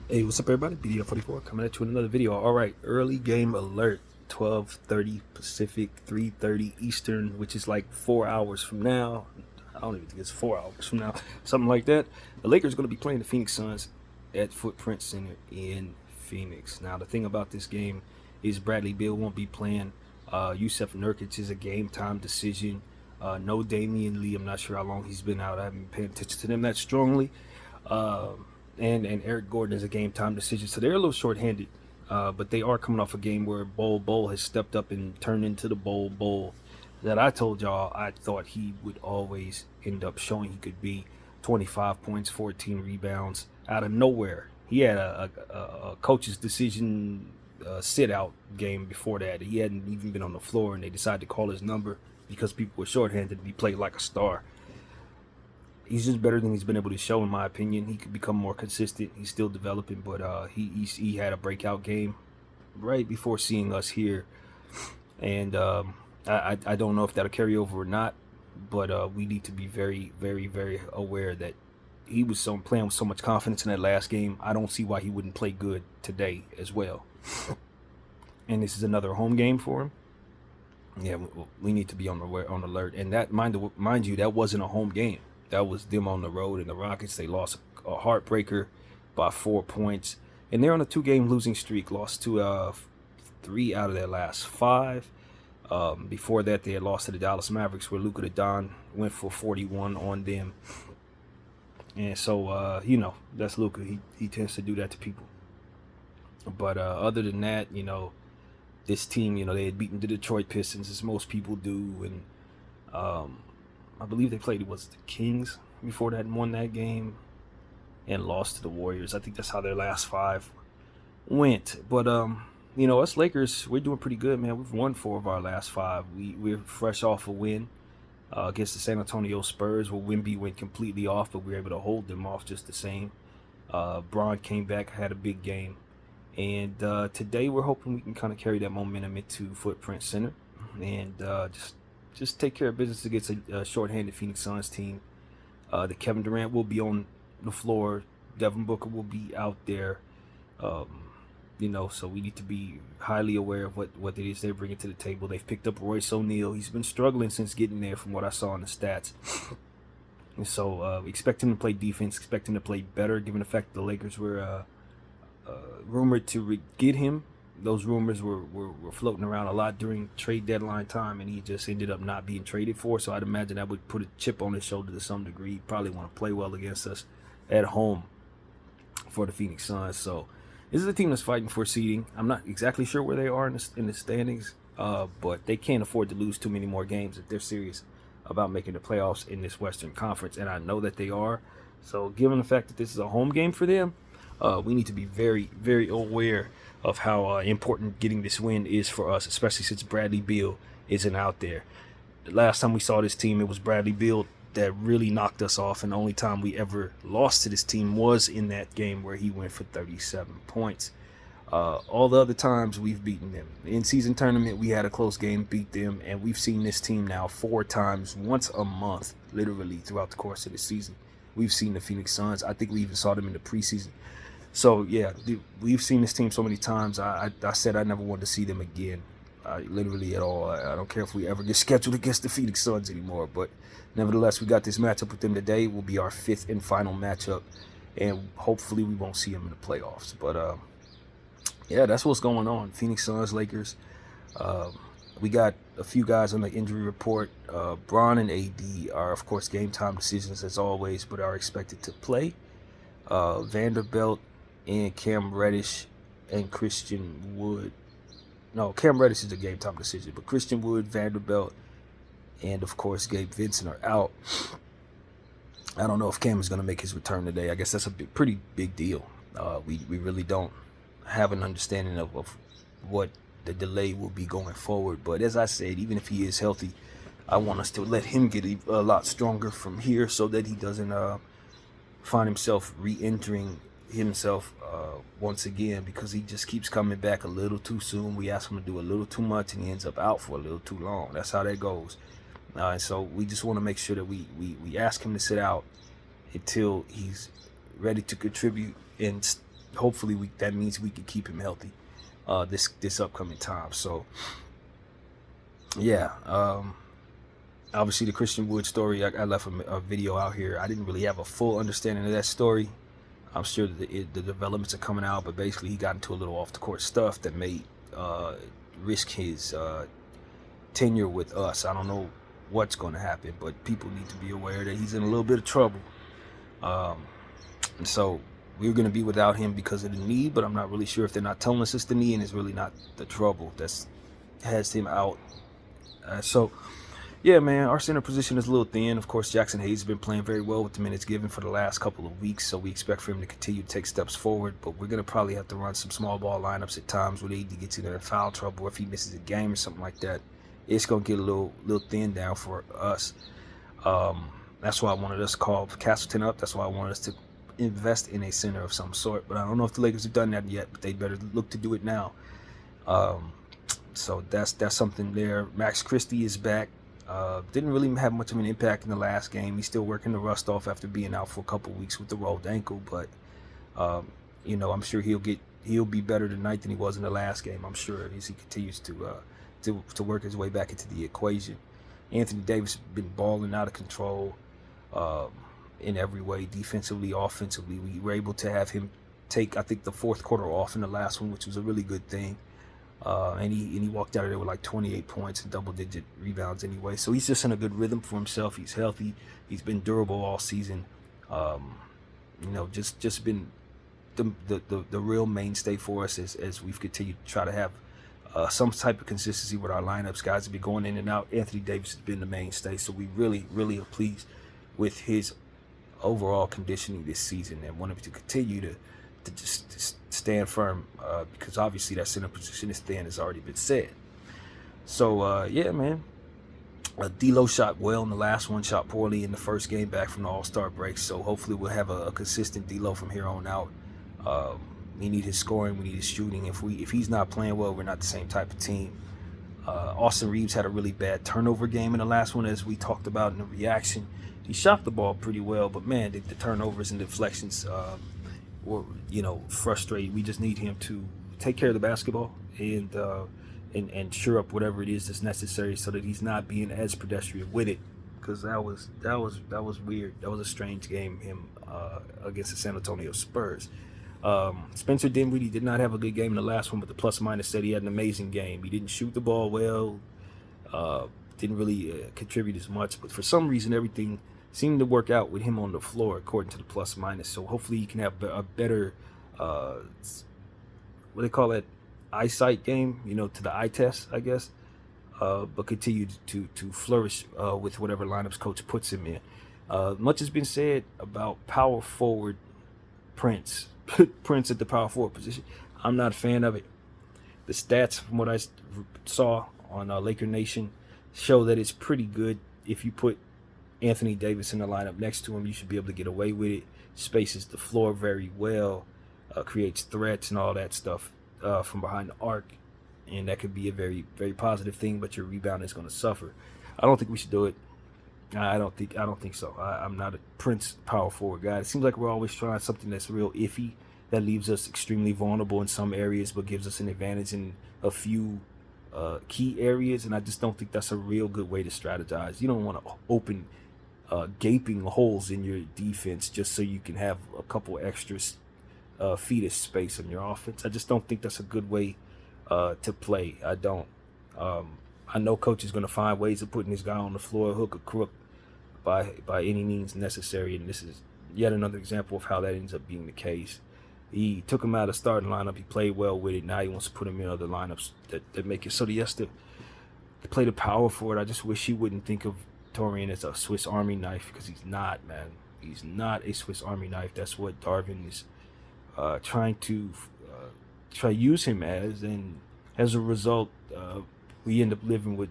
Hey, what's up, everybody? BDF44 coming at you with another video. All right, early game alert. 12:30 Pacific, 3:30 Eastern, which is like 4 hours from now. I don't even think it's 4 hours from now, something like that. The Lakers are going to be playing the Phoenix Suns at Footprint Center in Phoenix. Now, the thing about this game is Bradley Beal won't be playing. Yusuf Nurkic is a game time decision. No Damian Lee. I'm not sure how long he's been out. I haven't been paying attention to them that strongly. And Eric Gordon is a game time decision, so they're a little shorthanded. But they are coming off a game where Bol has stepped up and turned into the Bol that I told y'all I thought he would always end up showing he could be. 25 points, 14 rebounds out of nowhere. He had a coach's decision sit out game before that. He hadn't even been on the floor, and they decided to call his number because people were shorthanded. He played like a star. He's just better than he's been able to show, in my opinion. He could become more consistent. He's still developing, but he had a breakout game right before seeing us here, and I don't know if that'll carry over or not. But we need to be very, very, very aware that he was playing with so much confidence in that last game. I don't see why he wouldn't play good today as well. And this is another home game for him. Yeah, we need to be on alert. And that mind you, that wasn't a home game. That was them on the road, and the Rockets, they lost a heartbreaker by 4 points, and they're on a 2-game losing streak. Lost to 3 out of their last 5. Before that, they had lost to the Dallas Mavericks, where Luka Doncic went for 41 on them. And so that's Luka. He tends to do that to people. But other than that, this team, they had beaten the Detroit Pistons, as most people do, and I believe they played the Kings before that and won that game and lost to the Warriors. I think that's how their last 5 went. But us Lakers, we're doing pretty good, man. We've won 4 of our last 5. We're fresh off a win against the San Antonio Spurs, where Wemby went completely off, but we were able to hold them off just the same. Braun came back, had a big game. And today we're hoping we can kind of carry that momentum into Footprint Center and just take care of business against a shorthanded Phoenix Suns team. The Kevin Durant will be on the floor. Devin Booker will be out there. So we need to be highly aware of what it is they're bringing to the table. They've picked up Royce O'Neal. He's been struggling since getting there, from what I saw in the stats. And so expect him to play defense, expect him to play better, given the fact that the Lakers were rumored to get him. Those rumors were floating around a lot during trade deadline time, and he just ended up not being traded for. So I'd imagine that would put a chip on his shoulder to some degree. He'd probably want to play well against us at home for the Phoenix Suns. So this is a team that's fighting for seeding. I'm not exactly sure where they are in the standings, but they can't afford to lose too many more games if they're serious about making the playoffs in this Western Conference, and I know that they are. So given the fact that this is a home game for them, we need to be very, very aware of how important getting this win is for us, especially since Bradley Beal isn't out there. The last time we saw this team, it was Bradley Beal that really knocked us off, and the only time we ever lost to this team was in that game where he went for 37 points. All the other times we've beaten them. In season tournament, we had a close game, beat them, and we've seen this team now 4 times, once a month, literally throughout the course of the season. We've seen the Phoenix Suns. I think we even saw them in the preseason. So, yeah, we've seen this team so many times. I said I never wanted to see them again, literally at all. I don't care if we ever get scheduled against the Phoenix Suns anymore. But nevertheless, we got this matchup with them today. It will be our 5th and final matchup, and hopefully we won't see them in the playoffs. But, yeah, that's what's going on. Phoenix Suns, Lakers. We got a few guys on the injury report. Braun and AD are, of course, game time decisions as always, but are expected to play. Vanderbilt and Cam Reddish and Christian Wood. No, Cam Reddish is a game time decision, but Christian Wood, Vanderbilt, and of course Gabe Vincent are out. I don't know if Cam is going to make his return today. I guess that's a pretty big deal. We really don't have an understanding of what the delay will be going forward. But as I said, even if he is healthy, I want us to let him get a lot stronger from here so that he doesn't find himself re-injuring himself once again, because he just keeps coming back a little too soon. We ask him to do a little too much, and he ends up out for a little too long. That's how that goes. And so we just want to make sure that we ask him to sit out until he's ready to contribute and hopefully that means we can keep him healthy this upcoming time. So yeah, obviously the Christian Wood story, I left a video out here. I didn't really have a full understanding of that story. I'm sure that the developments are coming out, but basically he got into a little off the court stuff that may risk his tenure with us. I don't know what's going to happen, but people need to be aware that he's in a little bit of trouble. And so we're going to be without him because of the knee, but I'm not really sure if they're not telling us it's the knee and it's really not the trouble that's has him out. So yeah, man, our center position is a little thin. Of course, Jackson Hayes has been playing very well with the minutes given for the last couple of weeks, so we expect for him to continue to take steps forward. But we're going to probably have to run some small ball lineups at times when AD gets either in foul trouble or if he misses a game or something like that. It's going to get a little thin down for us. That's why I wanted us to call Castleton up. That's why I wanted us to invest in a center of some sort. But I don't know if the Lakers have done that yet, but they better look to do it now. So that's something there. Max Christie is back. Didn't really have much of an impact in the last game. He's still working the rust off after being out for a couple weeks with the rolled ankle, but I'm sure he'll be better tonight than he was in the last game. I'm sure as he continues to work his way back into the equation. Anthony Davis has been balling out of control in every way, defensively, offensively. We were able to have him take, I think, the fourth quarter off in the last one, which was a really good thing. And he walked out of there with like 28 points and double-digit rebounds anyway. So he's just in a good rhythm for himself. He's healthy. He's been durable all season. Just been the real mainstay for us as we've continued to try to have some type of consistency with our lineups. Guys have been going in and out. Anthony Davis has been the mainstay. So we really, really are pleased with his overall conditioning this season and want him to continue to just stand firm because obviously that center position is thin, has already been said. So yeah, man, D'Lo shot well in the last one, shot poorly in the first game back from the All-Star break. So hopefully we'll have a consistent D'Lo from here on out. We need his scoring, we need his shooting. If he's not playing well, we're not the same type of team. Austin Reeves had a really bad turnover game in the last one, as we talked about in the reaction. He shot the ball pretty well, but man, the turnovers and deflections were, frustrating. We just need him to take care of the basketball and sure up whatever it is that's necessary so that he's not being as pedestrian with it. Because that was weird. That was a strange game, him against the San Antonio Spurs. Spencer Dinwiddie did not have a good game in the last one, but the plus minus said he had an amazing game. He didn't shoot the ball well, didn't really contribute as much, but for some reason everything seemed to work out with him on the floor according to the plus minus. So hopefully he can have a better what they call it, eyesight game, to the eye test, I guess, but continue to flourish with whatever lineups coach puts him in. Much has been said about power forward Prince at the power forward position. I'm not a fan of it. The stats from what I saw on Laker Nation show that it's pretty good. If you put Anthony Davis in the lineup next to him, you should be able to get away with it. Spaces the floor very well, creates threats and all that stuff from behind the arc, and that could be a very, very positive thing, but your rebound is going to suffer. I don't think we should do it. I don't think so. I'm not a Prince power forward guy. It seems like we're always trying something that's real iffy, that leaves us extremely vulnerable in some areas, but gives us an advantage in a few key areas. And I just don't think that's a real good way to strategize. You don't want to open gaping holes in your defense just so you can have a couple extra feet of space on your offense. I just don't think that's a good way to play. I don't. I know coach is going to find ways of putting this guy on the floor, hook or crook, by any means necessary. And this is yet another example of how that ends up being the case. He took him out of the starting lineup. He played well with it. Now he wants to put him in other lineups that make it so that he has to play the power forward. I just wish he wouldn't think of Taurean as a Swiss Army knife, because he's not, man. He's not a Swiss Army knife. That's what Darvin is trying to use him as, and as a result, we end up living with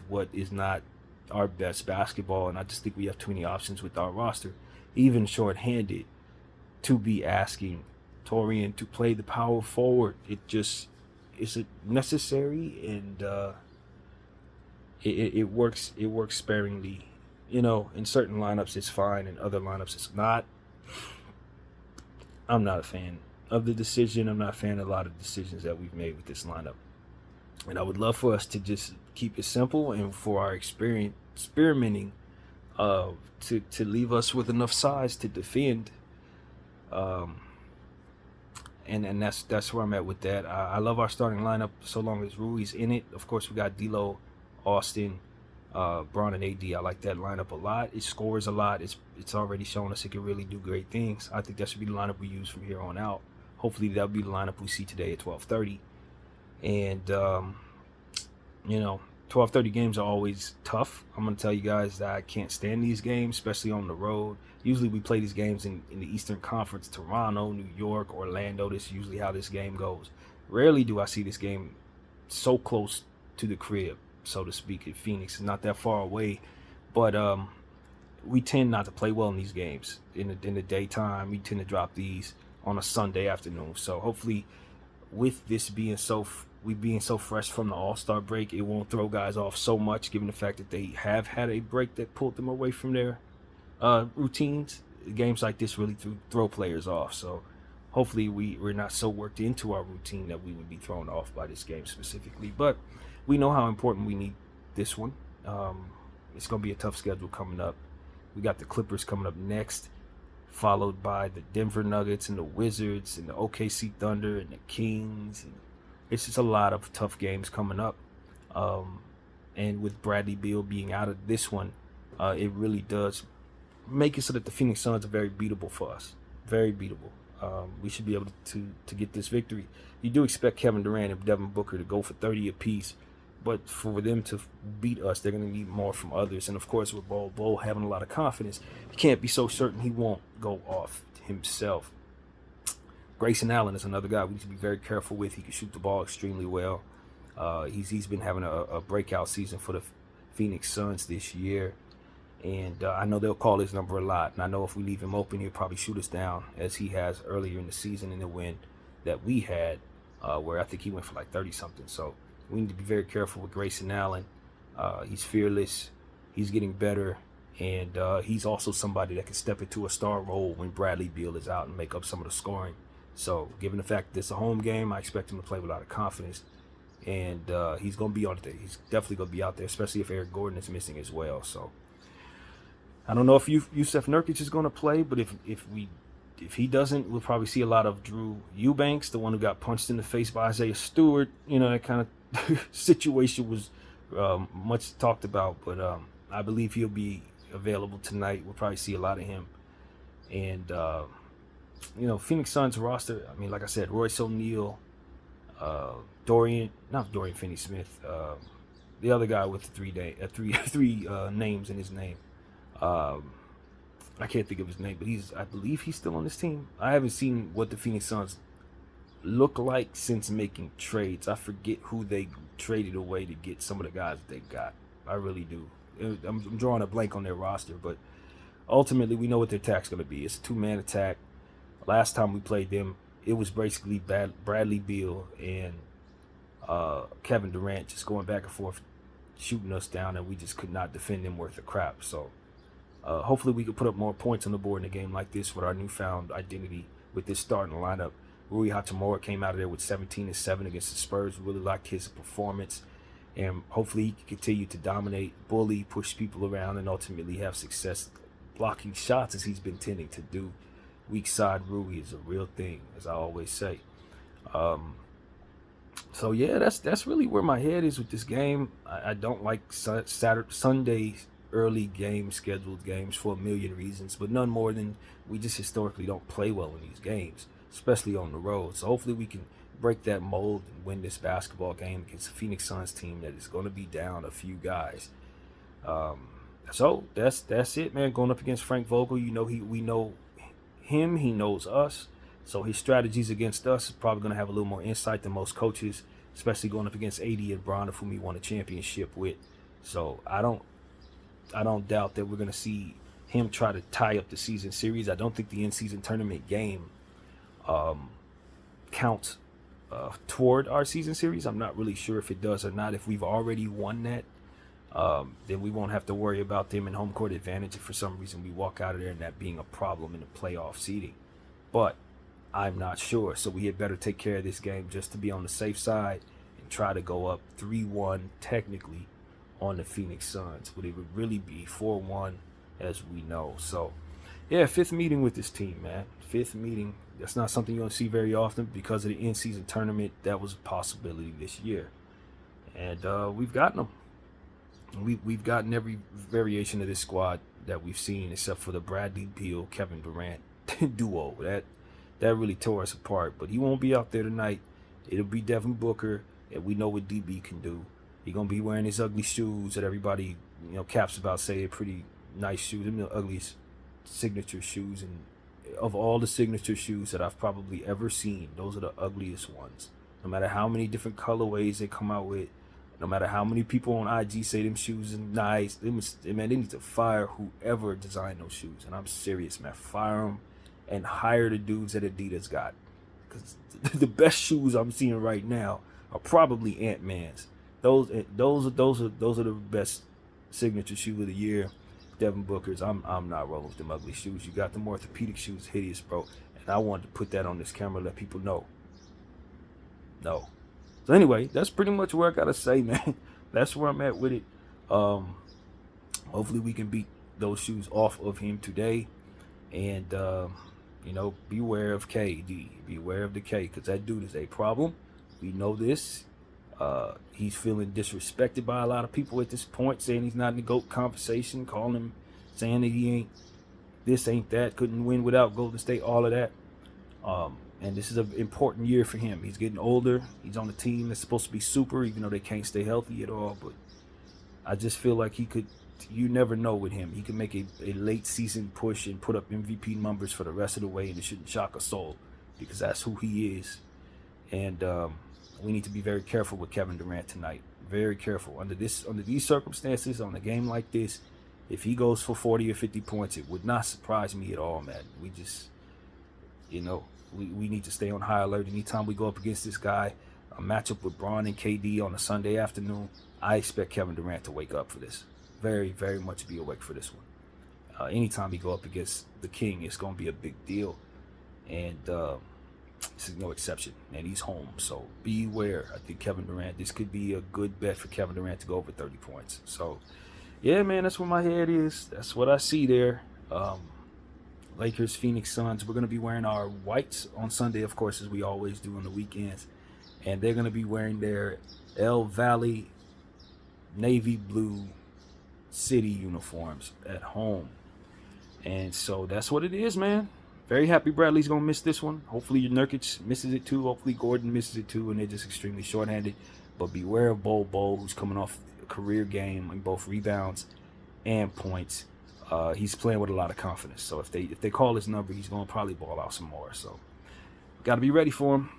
what is not our best basketball. And I just think we have too many options with our roster, even shorthanded, to be asking Taurean to play the power forward. It just is necessary, and it works sparingly. In certain lineups it's fine, in other lineups it's not. I'm not a fan. of the decision. I'm not a fan of a lot of decisions that we've made with this lineup. And I would love for us to just keep it simple and for our experimenting to leave us with enough size to defend. Um, and that's where I'm at with that. I love our starting lineup so long as Rui's in it. Of course, we got D'Lo, Austin, Braun, and AD. I like that lineup a lot. It scores a lot. It's already shown us it can really do great things. I think that should be the lineup we use from here on out. Hopefully, that'll be the lineup we see today at 12:30. And you know, 12:30 games are always tough. I'm gonna tell you guys that I can't stand these games, especially on the road. Usually we play these games in the Eastern Conference, Toronto, New York, Orlando. This is usually how this game goes. Rarely do I see this game so close to the crib, so to speak, in Phoenix. It's not that far away, but we tend not to play well in these games in the daytime. We tend to drop these on a Sunday afternoon. So hopefully, with this being being so fresh from the All-Star break, it won't throw guys off so much, given the fact that they have had a break that pulled them away from their routines. Games like this really throw players off. So hopefully we're not so worked into our routine that we would be thrown off by this game specifically. But we know how important we need this one. It's going to be a tough schedule coming up. We got the Clippers coming up next, followed by the Denver Nuggets and the Wizards and the OKC Thunder and the Kings. And it's just a lot of tough games coming up. And with Bradley Beal being out of this one, it really does make it so that the Phoenix Suns are very beatable for us. Very beatable. We should be able to get this victory. You do expect Kevin Durant and Devin Booker to go for 30 apiece, but for them to beat us, they're going to need more from others. And of course, with Bol having a lot of confidence, you can't be so certain he won't go off himself. Grayson Allen is another guy we need to be very careful with. He can shoot the ball extremely well. He's been having a breakout season for the Phoenix Suns this year. And I know they'll call his number a lot. And I know if we leave him open, he'll probably shoot us down, as he has earlier in the season in the win that we had, where I think he went for like 30-something. So we need to be very careful with Grayson Allen. He's fearless. He's getting better. And he's also somebody that can step into a star role when Bradley Beal is out and make up some of the scoring. So given the fact that it's a home game, I expect him to play with a lot of confidence. And he's going to be on it. He's definitely going to be out there, especially if Eric Gordon is missing as well. So I don't know if Yusuf Nurkic is going to play, but if he doesn't, we'll probably see a lot of Drew Eubanks, the one who got punched in the face by Isaiah Stewart. You know, that kind of situation was much talked about, but I believe he'll be available tonight. We'll probably see a lot of him. And, you know, Phoenix Suns roster, I mean, like I said, Royce O'Neal, Dorian Finney-Smith, the other guy with three names in his name. I can't think of his name, but I believe he's still on this team. I haven't seen what the Phoenix Suns look like since making trades. I forget who they traded away to get some of the guys they got. I really do. I'm drawing a blank on their roster, but ultimately we know what their attack's going to be. It's a two-man attack. Last time we played them, it was basically Bradley Beal and Kevin Durant just going back and forth, shooting us down, and we just could not defend them worth a crap. So hopefully we could put up more points on the board in a game like this with our newfound identity with this starting lineup. Rui Hachimura came out of there with 17-7 against the Spurs. Really liked his performance, and hopefully he can continue to dominate, bully, push people around, and ultimately have success blocking shots as he's been tending to do. Weak side Rui is a real thing, as I always say. So yeah, that's really where my head is with this game. I don't like Sunday early game scheduled games for a million reasons, but none more than we just historically don't play well in these games, especially on the road. So hopefully we can break that mold and win this basketball game against the Phoenix Suns team that is going to be down a few guys. So that's it, man. Going up against Frank Vogel, you know, we know him, he knows us. So his strategies against us is probably going to have a little more insight than most coaches, especially going up against AD and Bron, of whom he won a championship with. So I don't doubt that we're going to see him try to tie up the season series. I don't think the in-season tournament game counts toward our season series. I'm not really sure if it does or not. If we've already won that, then we won't have to worry about them in home court advantage if for some reason we walk out of there and that being a problem in the playoff seeding. But I'm not sure. So we had better take care of this game just to be on the safe side and try to go up 3-1 technically on the Phoenix Suns. But it would really be 4-1 as we know. So yeah, fifth meeting with this team, man. Fifth meeting. That's not something you're going to see very often because of the in-season tournament. That was a possibility this year. And we've gotten them. We've gotten every variation of this squad that we've seen except for the Bradley Beal, Kevin Durant duo. That really tore us apart. But he won't be out there tonight. It'll be Devin Booker, and we know what DB can do. He's going to be wearing his ugly shoes that everybody, caps about, say pretty nice shoes. They're the ugliest signature shoes, and of all the signature shoes that I've probably ever seen, those are the ugliest ones. No matter how many different colorways they come out with, no matter how many people on IG say them shoes are nice, they need to fire whoever designed those shoes. And I'm serious, man. Fire them and hire the dudes that Adidas got, because the best shoes I'm seeing right now are probably Ant-Man's. Those are the best signature shoe of the year. Devin Booker's. I'm not rolling with them ugly shoes. You got them orthopedic shoes, hideous, bro. And I wanted to put that on this camera, let people know. No. So anyway, that's pretty much where I gotta say, man. That's where I'm at with it. Hopefully we can beat those shoes off of him today. And beware of KD. Beware of the K, because that dude is a problem. We know this. He's feeling disrespected by a lot of people at this point, saying he's not in the GOAT conversation, calling him, saying that he ain't this, ain't that, couldn't win without Golden State, all of that. And this is an important year for him. He's getting older. He's on a team that's supposed to be super, even though they can't stay healthy at all. But I just feel like he could, you never know with him. He can make a late season push and put up MVP numbers for the rest of the way, and it shouldn't shock a soul because that's who he is. And we need to be very careful with Kevin Durant tonight. Very careful. Under these circumstances, on a game like this, if he goes for 40 or 50 points, it would not surprise me at all, man. We just, we need to stay on high alert. Anytime we go up against this guy, a matchup with Bron and KD on a Sunday afternoon, I expect Kevin Durant to wake up for this. Very, very much be awake for this one. Anytime we go up against the King, it's going to be a big deal. And this is no exception, and he's home, so beware. I think Kevin Durant, this could be a good bet for Kevin Durant to go over 30 points. So, yeah, man, that's where my head is. That's what I see there. Lakers, Phoenix Suns. We're going to be wearing our whites on Sunday, of course, as we always do on the weekends. And they're going to be wearing their El Valley navy blue city uniforms at home. And so that's what it is, man. Very happy Bradley's going to miss this one. Hopefully Nurkic misses it too. Hopefully Gordon misses it too, and they're just extremely shorthanded. But beware of Bol, who's coming off a career game in both rebounds and points. He's playing with a lot of confidence. So if they call his number, he's going to probably ball out some more. So got to be ready for him.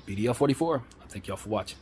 BDL 44. I thank y'all for watching.